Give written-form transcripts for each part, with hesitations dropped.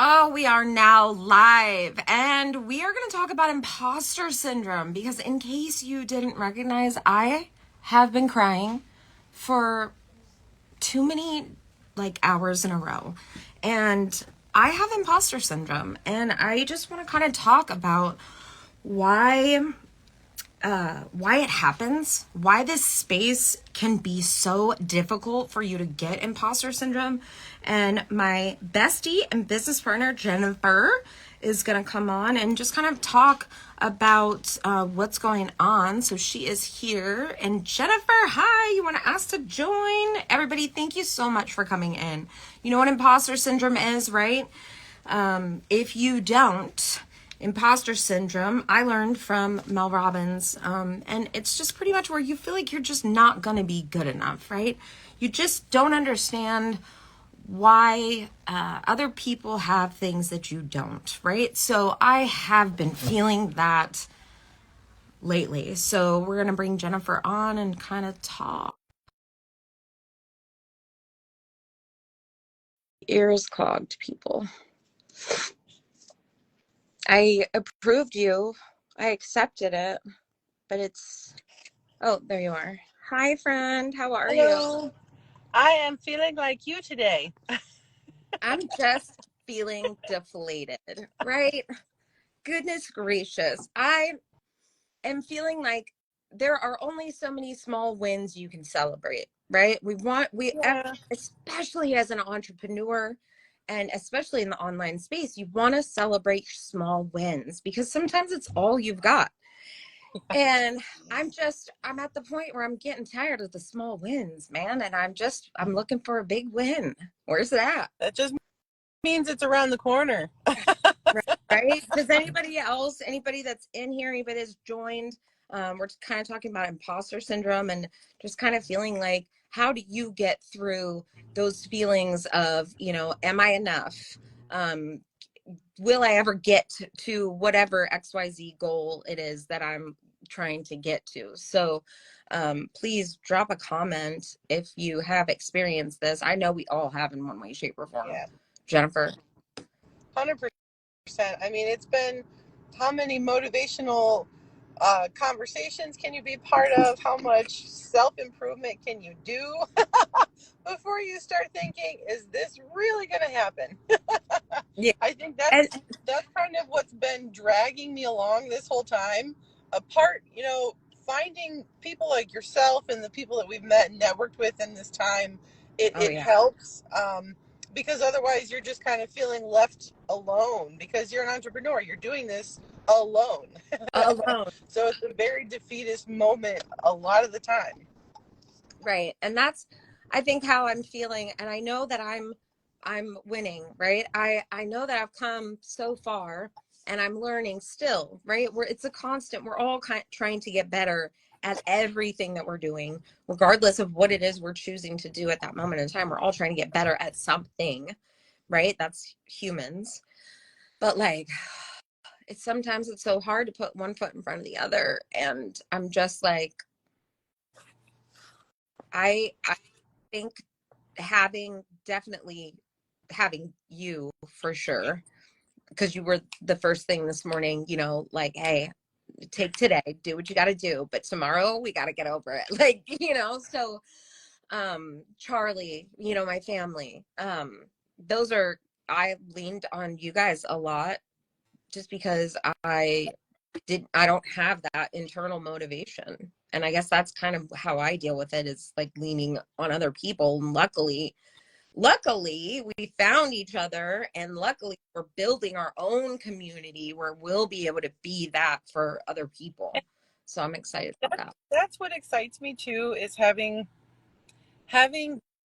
Oh, we are now live and we are going to talk about imposter syndrome because, in case you didn't recognize, I have been crying for too many hours in a row. And I have imposter syndrome, and I just want to kind of talk about why why it happens, why this space can be so difficult for you to get imposter syndrome. And my bestie and business partner, Jennifer, is going to come on and just kind of talk about what's going on. So she is here. And Jennifer, hi, you want to ask to join? Everybody, thank you so much for coming in. You know what imposter syndrome is, right? If you don't, imposter syndrome, I learned from Mel Robbins, and it's just pretty much where you feel like you're just not going to be good enough, right? You just don't understand why other people have things that you don't, right? So I have been feeling that lately. So we're going to bring Jennifer on and kind of talk. Ears clogged, people. I approved you. I accepted it, but it's... Oh, there you are. Hi, friend. How are you? Hello. I am feeling like you today. I'm just feeling deflated, right? Goodness gracious. I am feeling like there are only so many small wins you can celebrate, right? Yeah. Especially as an entrepreneur and especially in the online space, you want to celebrate small wins because sometimes it's all you've got. And I'm at the point where I'm getting tired of the small wins, man. And I'm looking for a big win. Where's that? That just means it's around the corner. Right? Does anybody that's in here, anybody that's joined, we're kind of talking about imposter syndrome and just kind of feeling like, how do you get through those feelings of, am I enough? Um, will I ever get to whatever XYZ goal it is that I'm trying to get to? So please drop a comment if you have experienced this. I know we all have in one way, shape, or form. Yeah. Jennifer. 100%. I mean, it's been how many motivational conversations can you be part of? How much self-improvement can you do before you start thinking, is this really going to happen? Yeah. I think And that's kind of what's been dragging me along this whole time. Apart, finding people like yourself and the people that we've met and networked with in this time, oh it yeah. helps, because otherwise you're just kind of feeling left alone because you're an entrepreneur. You're doing this alone. Alone. So it's a very defeatist moment a lot of the time. Right. And that's, I think, how I'm feeling. And I know that I'm winning, right? I know that I've come so far and I'm learning still, right? It's a constant. We're all trying to get better at everything that we're doing, regardless of what it is we're choosing to do at that moment in time. We're all trying to get better at something, right? That's humans. But it's so hard to put one foot in front of the other. And I'm just like, I think definitely having you for sure, because you were the first thing this morning, like, hey, take today, do what you got to do, but tomorrow we got to get over it. So Charlie, my family, those are, I leaned on you guys a lot just because I don't have that internal motivation. And I guess that's kind of how I deal with it, is like leaning on other people. And luckily we found each other, and luckily we're building our own community where we'll be able to be that for other people. So I'm excited about that. That's what excites me too, is having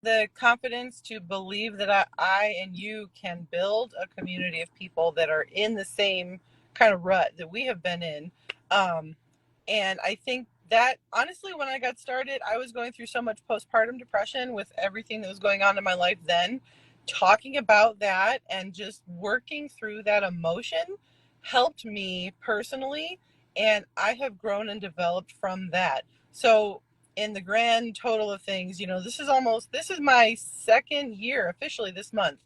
the confidence to believe that I and you can build a community of people that are in the same kind of rut that we have been in. And I think that honestly, when I got started, I was going through so much postpartum depression with everything that was going on in my life then. Talking about that and just working through that emotion helped me personally. And I have grown and developed from that. So, in the grand total of things, this is my second year officially this month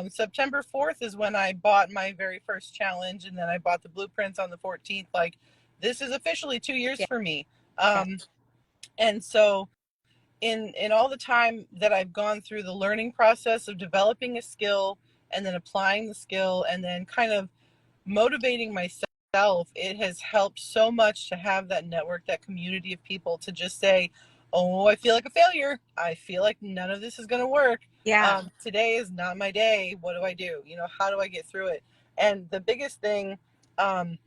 September 4th is when I bought my very first challenge, and then I bought the blueprints on the 14th. Like, this is officially 2 years Yeah. for me. Yeah. And so in all the time that I've gone through the learning process of developing a skill and then applying the skill and then kind of motivating myself, it has helped so much to have that network, that community of people to just say, oh, I feel like a failure. I feel like none of this is going to work. Yeah. Today is not my day. What do I do? How do I get through it? And um,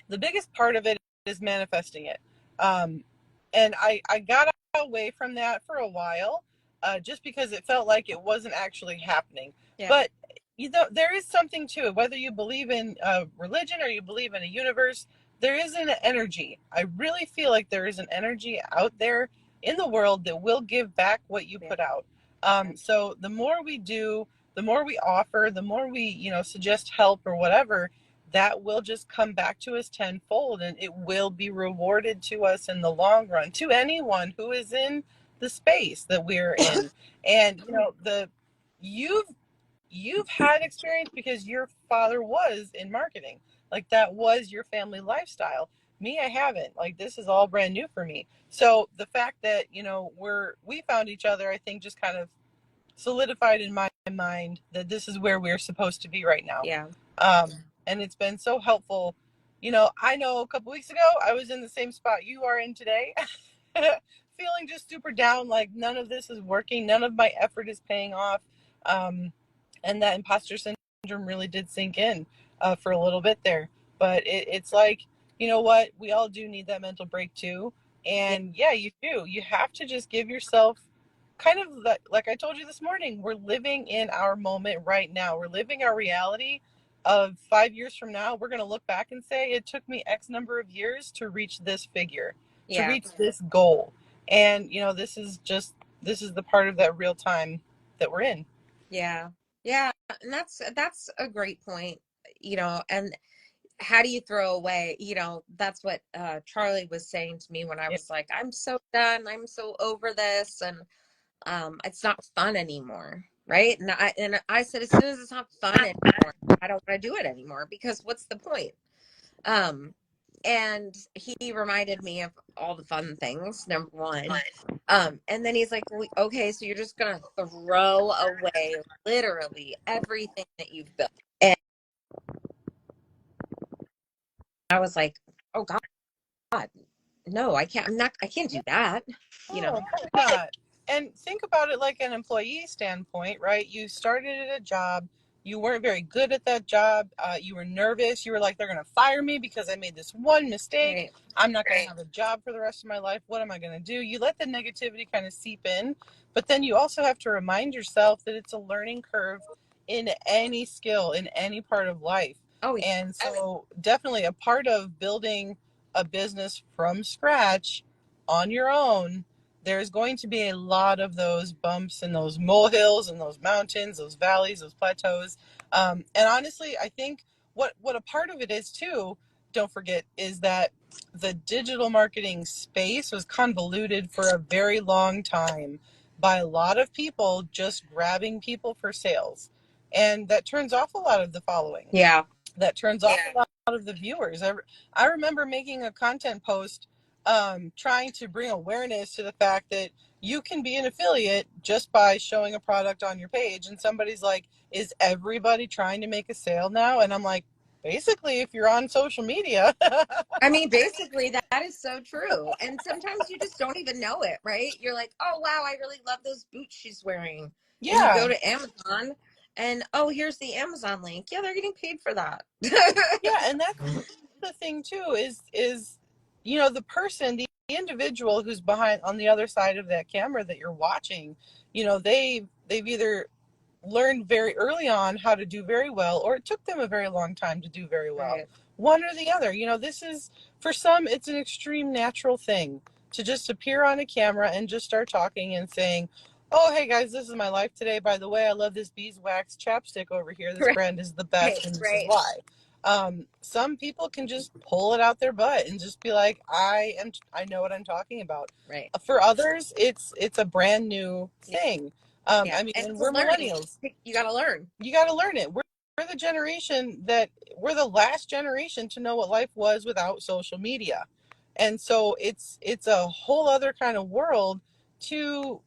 the biggest part of it is manifesting it. And I got away from that for a while, just because it felt like it wasn't actually happening. Yeah. But there is something to it. Whether you believe in religion or you believe in a universe, there is an energy. I really feel like there is an energy out there in the world that will give back what you Yeah. put out. Yeah. So the more we do, the more we offer, the more we suggest help or whatever, that will just come back to us tenfold, and it will be rewarded to us in the long run, to anyone who is in the space that we're in. And you've you've had experience because your father was in marketing. Like, that was your family lifestyle. Me, I haven't. Like, this is all brand new for me. So the fact that we found each other, I think, just kind of solidified in my mind that this is where we're supposed to be right now. Yeah. Um, and it's been so helpful. I know a couple weeks ago I was in the same spot you are in today, feeling just super down, like none of this is working, none of my effort is paying off. Um, and that imposter syndrome really did sink in for a little bit there. But it's like, you know what? We all do need that mental break too. Yeah. And yeah, you do. You have to just give yourself kind of like I told you this morning, we're living in our moment right now. We're living our reality of 5 years from now. We're going to look back and say, it took me X number of years to reach this figure, to Yeah. reach this goal. And, this is the part of that real time that we're in. Yeah. Yeah. And that's a great point, and how do you throw away, that's what Charlie was saying to me when I Yeah. was like, I'm so done, I'm so over this, and it's not fun anymore, right? And I said, as soon as it's not fun anymore, I don't want to do it anymore, because what's the point? Um, and he reminded me of all the fun things, number one. And then he's like, okay, so you're just gonna throw away literally everything that you've built. And I was like, oh God, no, I can't. I can't do that. You Oh, know. of course not. And think about it like an employee standpoint, right? You started at a job. You weren't very good at that job. You were nervous. You were like, they're going to fire me because I made this one mistake. Right. I'm not going to have a job for the rest of my life. What am I going to do? You let the negativity kind of seep in. But then you also have to remind yourself that it's a learning curve in any skill, in any part of life. Oh, yeah. And so, definitely a part of building a business from scratch on your own, there's going to be a lot of those bumps and those molehills and those mountains, those valleys, those plateaus. And honestly, I think what a part of it is too, don't forget, is that the digital marketing space was convoluted for a very long time by a lot of people just grabbing people for sales. And that turns off a lot of the following, Yeah. that turns off a lot of the viewers. I remember making a content post, trying to bring awareness to the fact that you can be an affiliate just by showing a product on your page. And somebody's like, is everybody trying to make a sale now? And I'm like, basically, if you're on social media. I mean, basically, that is so true. And sometimes you just don't even know it, right? You're like, oh, wow, I really love those boots she's wearing. And you go Yeah. to Amazon and, oh, here's the Amazon link. Yeah, they're getting paid for that. Yeah, and that's the thing too, is the person, the individual who's behind on the other side of that camera that you're watching, they've either learned very early on how to do very well, or it took them a very long time to do very well. Right. One or the other. This is, for some, it's an extreme natural thing to just appear on a camera and just start talking and saying, oh, hey guys, this is my life today. By the way, I love this beeswax chapstick over here. This Right. brand is the best, and this is Right. why. Some people can just pull it out their butt and just be like, I know what I'm talking about. Right. For others, it's a brand new Yeah. thing. Yeah. I mean, And and it's a we're learning. millennials. You got to learn. You got to learn it. We're the generation that we're the last generation to know what life was without social media. And so it's a whole other kind of world to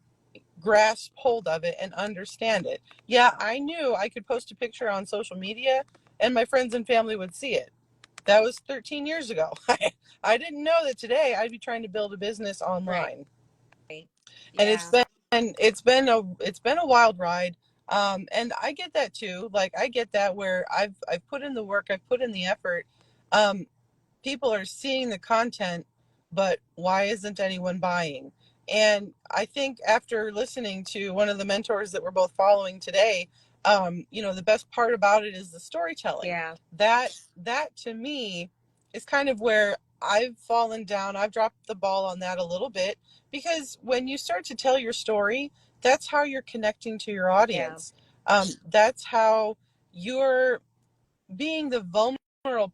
grasp hold of it and understand it. Yeah, I knew I could post a picture on social media and my friends and family would see it. That was 13 years ago. I didn't know that today I'd be trying to build a business Right. online. And Yeah. it's been a wild ride. And I get that too. Like I get that where I've put in the work, I've put in the effort. Um, People are seeing the content, but why isn't anyone buying? And I think after listening to one of the mentors that we're both following today, the best part about it is the storytelling. Yeah. That to me is kind of where I've fallen down. I've dropped the ball on that a little bit because when you start to tell your story, that's how you're connecting to your Yeah. audience. That's how you're being the vulnerable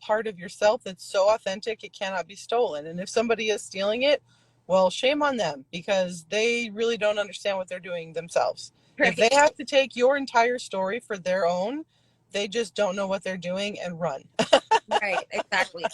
part of yourself that's so authentic it cannot be stolen. And if somebody is stealing it, well, shame on them because they really don't understand what they're doing themselves. If Right. they have to take your entire story for their own, they just don't know what they're doing and run. Right. Exactly.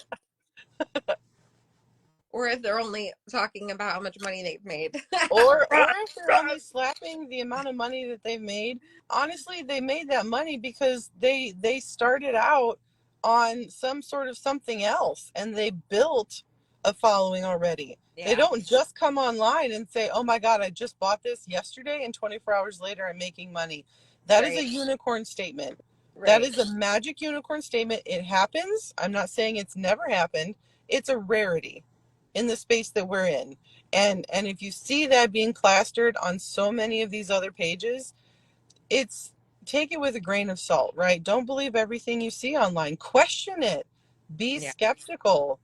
Or if they're only talking about how much money they've made. Or if they're only slapping the amount of money that they've made, honestly, they made that money because they started out on some sort of something else and they built a following already. They Yeah. don't just come online and say, "Oh my God, I just bought this yesterday and 24 hours later I'm making money." That is a Right. unicorn statement. That Right. is a magic unicorn statement. It happens. I'm not saying it's never happened. It's a rarity in the space that we're in. And if you see that being plastered on so many of these other pages, it's take it with a grain of salt, right? Don't believe everything you see online. Question it. Be Yeah. skeptical.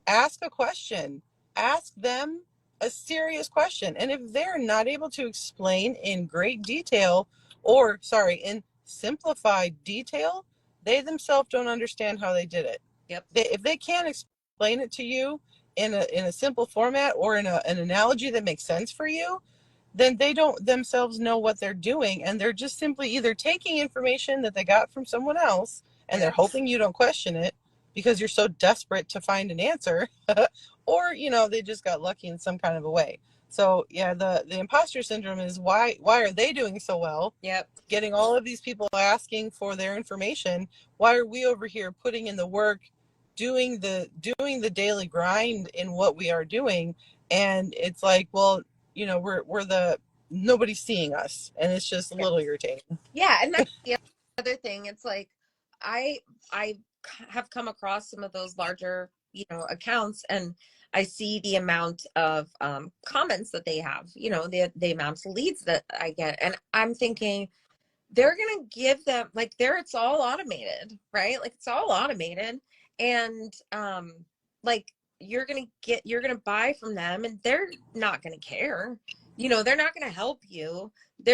Ask a question. Ask them a serious question. And if they're not able to explain in great detail, or sorry, in simplified detail, they themselves don't understand how they did it. Yep. If they can't explain it to you in a simple format or in an analogy that makes sense for you, then they don't themselves know what they're doing and they're just simply either taking information that they got from someone else and they're Yep. hoping you don't question it because you're so desperate to find an answer or they just got lucky in some kind of a way. So yeah, the imposter syndrome is why are they doing so well, Yep. getting all of these people asking for their information? Why are we over here putting in the work, doing the daily grind in what we are doing? And it's like, well, we're the nobody's seeing us, and it's just a Yeah. little irritating. Yeah. And that's the other thing. It's like I I have come across some of those larger, accounts, and I see the amount of comments that they have, the amount of leads that I get. And I'm thinking, they're gonna give them, like, it's all automated, right? Like, it's all automated. And like, you're gonna buy from them and they're not gonna care. They're not gonna help you.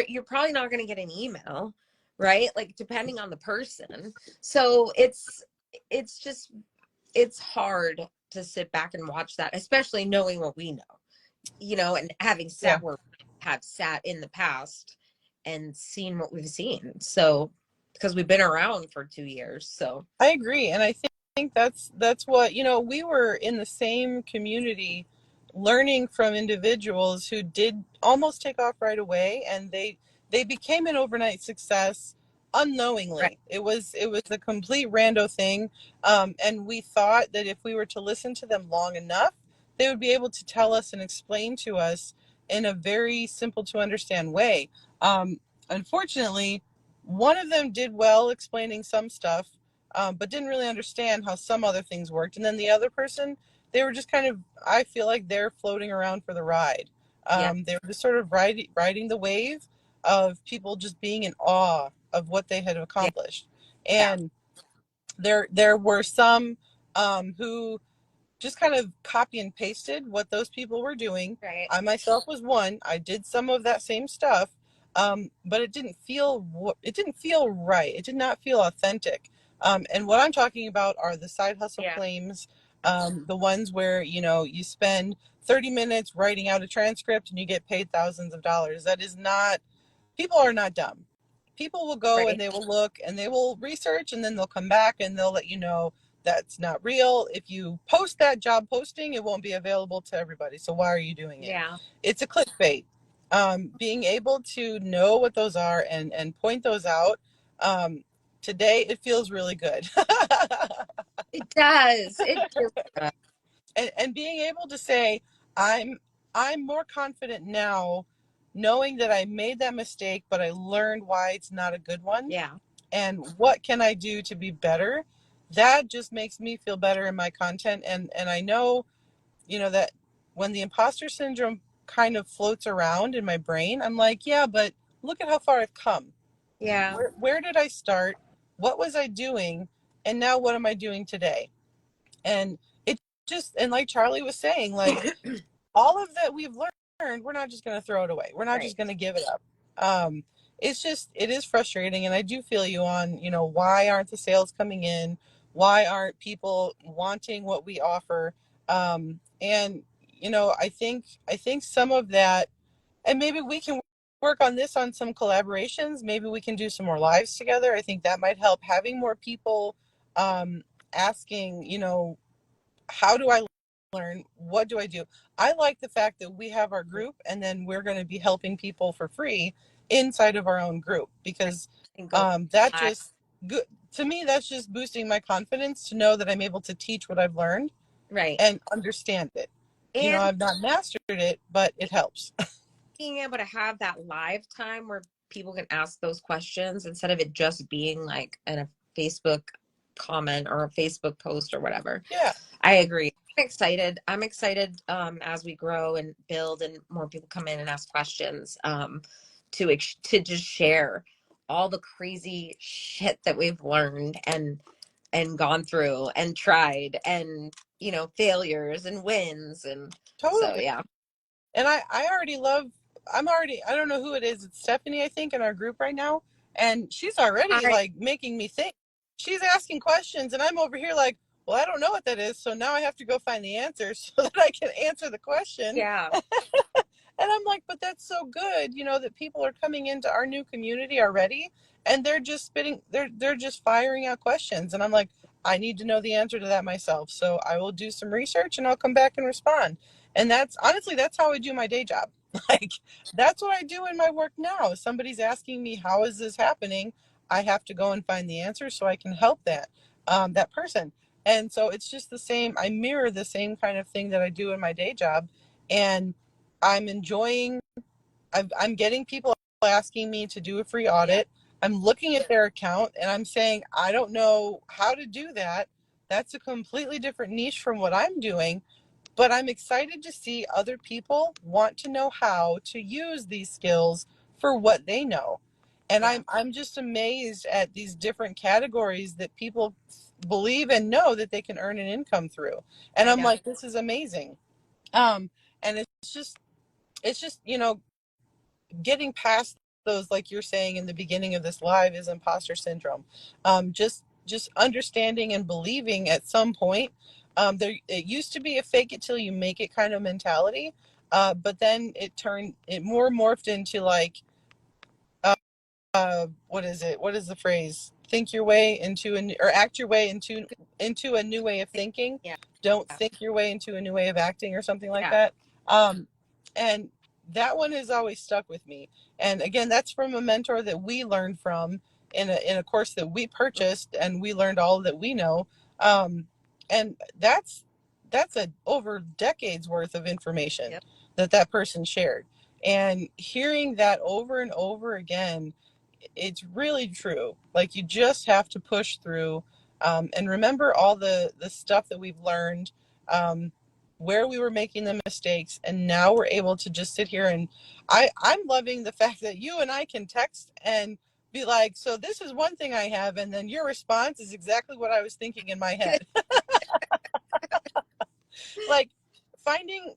You're probably not gonna get an email, right? Like, depending on the person. So it's just it's hard to sit back and watch that, especially knowing what we know, and having Yeah, sat where we have sat in the past and seen what we've seen. So, because we've been around for 2 years. So, I agree, and I think that's what we were in the same community, learning from individuals who did almost take off right away, and they became an overnight success right. unknowingly. It was a complete rando thing, and we thought that if we were to listen to them long enough, they would be able to tell us and explain to us in a very simple to understand way. Unfortunately, one of them did well explaining some stuff, but didn't really understand how some other things worked. And then the other person, they were just kind of, I feel like they're floating around for the ride. Yeah. They were just sort of riding the wave of people just being in awe of what they had Yeah. accomplished. Yeah. And there were some who just kind of copy and pasted what those people were doing. Right. I myself was one. I did some of that same stuff, but it didn't feel right. It did not feel authentic. And what I'm talking about are the side hustle Yeah. claims, the ones where you spend 30 minutes writing out a transcript and you get paid thousands of dollars. That is not people are not dumb. People will go and Right. they will look and they will research, and then they'll come back and they'll let you know that's not real. If you post that job posting, it won't be available to everybody. So why are you doing it? Yeah. It's a clickbait. Being able to know what those are and point those out, today it feels really good. It does. It really does. And being able to say i'm I'm more confident now, knowing that I made that mistake, but I learned why it's not a good one, Yeah. and what can I do to be better. That just makes me feel better in my content. And I know, that when the imposter syndrome kind of floats around in my brain, I'm like, yeah, but look at how far I've come. Yeah. Where did I start? What was I doing? And now what am I doing today? And it just, and like Charlie was saying, like, all of that we've learned, we're not just going to throw it away. We're not Right. just going to give it up. It is frustrating. And I do feel you on, why aren't the sales coming in? Why aren't people wanting what we offer? And, I think some of that, and maybe we can work on this on some collaborations. Maybe we can do some more lives together. I think that might help, having more people, asking, how do I learn? What do I do? I like the fact that we have our group and then we're going to be helping people for free inside of our own group, Right. because And go that live. just good to me. That's just boosting my confidence to know that I'm able to teach what I've learned Right. and understand it. And I've not mastered it, but it helps. being able to have that live time where people can ask those questions instead of it just being like in a Facebook comment or a Facebook post or whatever. Yeah, I agree. I'm excited. I'm excited as we grow and build and more people come in and ask questions, to just share all the crazy shit that we've learned and gone through and tried and failures and wins, and so totally. yeah. And I already love, I don't know who it is. It's Stephanie, I think, in our group right now. And she's already I like making me think. She's asking questions and I'm over here like, well, I don't know what that is. So now I have to go find the answer so that I can answer the question. Yeah. And I'm like, but that's so good, that people are coming into our new community already and they're just they're just firing out questions. And I'm like, I need to know the answer to that myself. So I will do some research and I'll come back and respond. And that's honestly, that's how I do my day job. Like, that's what I do in my work now. If somebody's asking me, how is this happening? I have to go and find the answer so I can help that person. And so it's just the same. I mirror the same kind of thing that I do in my day job. And I'm enjoying, I'm getting people asking me to do a free Yeah. audit. I'm looking at their account and I'm saying, I don't know how to do that. That's a completely different niche from what I'm doing, but I'm excited to see other people want to know how to use these skills for what they know. And Yeah. I'm just amazed at these different categories that people believe and know that they can earn an income through. And I I'm know. like, this is amazing. And it's just getting past those, like you're saying in the beginning of this live, is imposter syndrome. Just understanding and believing at some point, there it used to be a fake it till you make it kind of mentality, but then it more morphed into like, what is it? What is the phrase? Think your way into or act your way into a new way of thinking. Yeah. Don't think your way into a new way of acting, or something like Yeah. that. And that one has always stuck with me. And again, that's from a mentor that we learned from in a course that we purchased, and we learned all that we know. And that's a over decades worth of information Yep. that person shared. And hearing that over and over again, it's really true. Like, you just have to push through, and remember all the stuff that we've learned, um, where we were making the mistakes, and now we're able to just sit here. And I'm loving the fact that you and I can text and be like, so this is one thing I have, and then your response is exactly what I was thinking in my head. Like, finding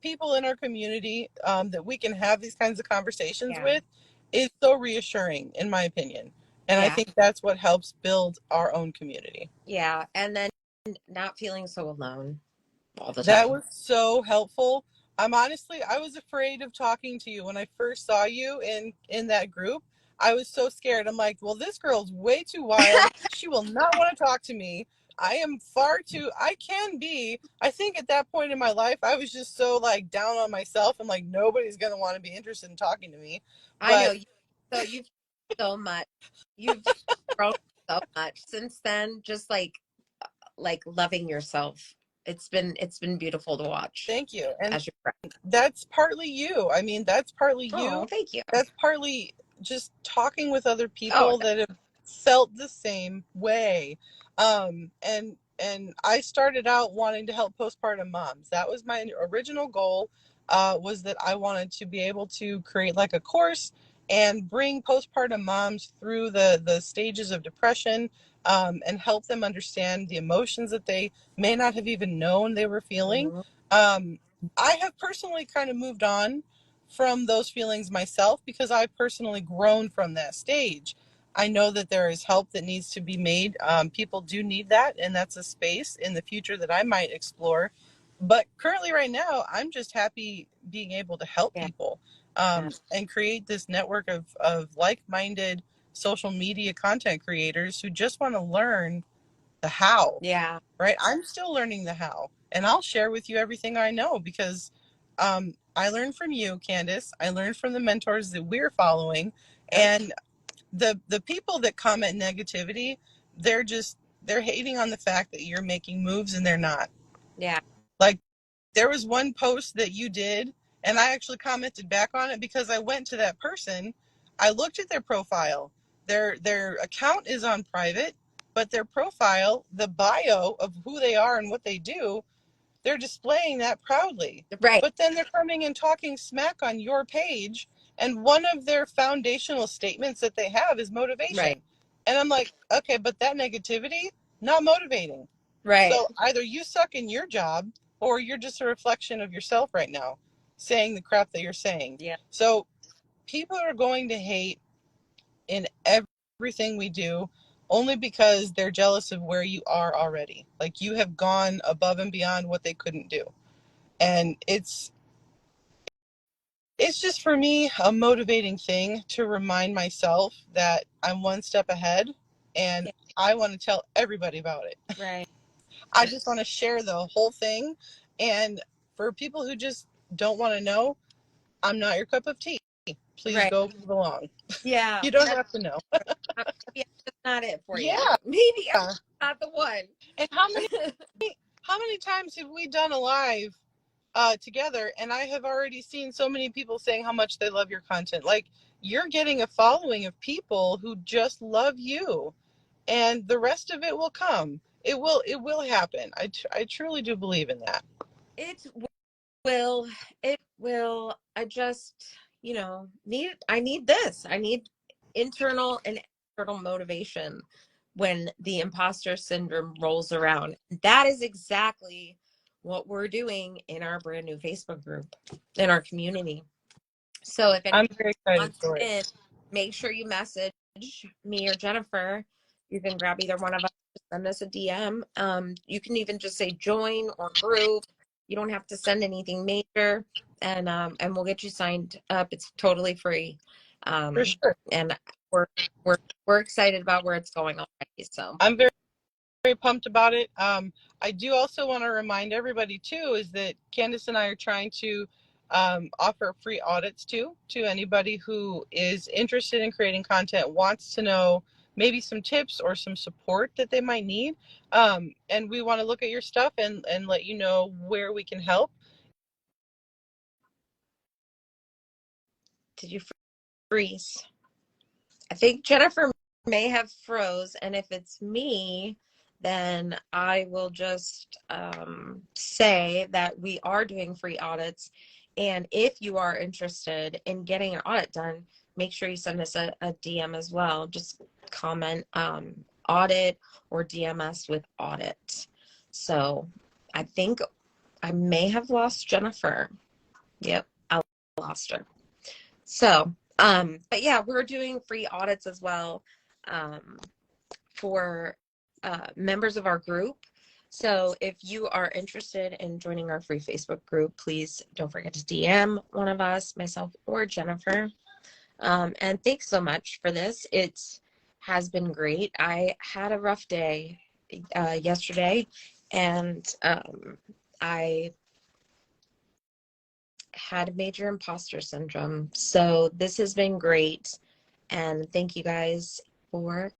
people in our community, that we can have these kinds of conversations Yeah. with, is so reassuring, in my opinion. And I Yeah. think that's what helps build our own community. Yeah. And then not feeling so alone all the That time. was so helpful I was afraid of talking to you when I first saw you in that group. I was so scared. I'm like, well, this girl's way too wild. She will not want to talk to me. I am far too, I can be. I think at that point in my life, I was just so like down on myself and like nobody's going to want to be interested in talking to me. I know But you. So you've so much. You've grown so much since then. Just like loving yourself. It's been beautiful to watch thank you. And as your friend. that's partly you. I mean, that's partly Oh, you. thank you. That's partly just talking with other Oh, people that have felt the same way. And I started out wanting to help postpartum moms. That was my original goal. Was that I wanted to be able to create like a course and bring postpartum moms through the stages of depression, and help them understand the emotions that they may not have even known they were feeling. mhm. Um, I have personally kind of moved on from those feelings myself because I've personally grown from that stage. I know that there is help that needs to be made. People do need that, and that's a space in the future that I might explore. But currently, right now, I'm just happy being able to help Yeah, people, yeah, and create this network of like minded social media content creators who just want to learn the how, yeah. right? I'm still learning the how, and I'll share with you everything I know because I learned from you, Candace. I learned from the mentors that we're following, Yep. and the people that comment negativity, they're hating on the fact that you're making moves and they're not. Yeah. Like there was one post that you did, and I actually commented back on it because I went to that person. I looked at their profile. Their account is on private, but their profile, the bio of who they are and what they do, they're displaying that proudly. Right. But then they're coming and talking smack on your page, and one of their foundational statements that they have is Right. motivation. And I'm like, okay, but that negativity, not motivating. Right. So either you suck in your job or you're just a reflection of yourself right now, saying the crap that you're saying. Yeah. So people are going to hate in everything we do only because they're jealous of where you are already. Like you have gone above and beyond what they couldn't do. And it's just for me a motivating thing to remind myself that I'm one step ahead, and Yeah. I want to tell everybody about it. Right. I just want to share the whole thing. And for people who just don't want to know, I'm not your cup of tea. Please Right. go move along. Yeah. You don't That's have to know. maybe I'm just not it for you. Yeah. Maybe I'm not the one. And how many times have we done a live together, and I have already seen so many people saying how much they love your content. Like you're getting a following of people who just love you, and the rest of it will come. It will happen. I truly do believe in that. It will. It will. I just, I need this. I need internal and external motivation when the imposter syndrome rolls around. That is exactly what we're doing in our brand new Facebook group, in our community. So if I'm anybody very excited wants for it. in, make sure you message me or Jennifer. You can grab either one of us, send us a DM. You can even just say join or group. You don't have to send anything major, and we'll get you signed up. It's totally free, For sure. and we're we're excited about where it's going already. So I'm very pumped about it. I do also want to remind everybody too is that Candace and I are trying to offer free audits too to anybody who is interested in creating content, wants to know maybe some tips or some support that they might need. And we want to look at your stuff and let you know where we can help. did you freeze? I think Jennifer may have froze, and if it's me, then I will just say that we are doing free audits. And if you are interested in getting an audit done, make sure you send us a DM as well. Just comment audit or DM us with audit. So I think I may have lost Jennifer. Yep, I lost her. So, but yeah, we're doing free audits as well, um, for members of our group. So if you are interested in joining our free Facebook group, please don't forget to DM one of us, myself or Jennifer. And thanks so much for this. It has been great. I had a rough day yesterday, and I had major imposter syndrome. So this has been great. And thank you guys for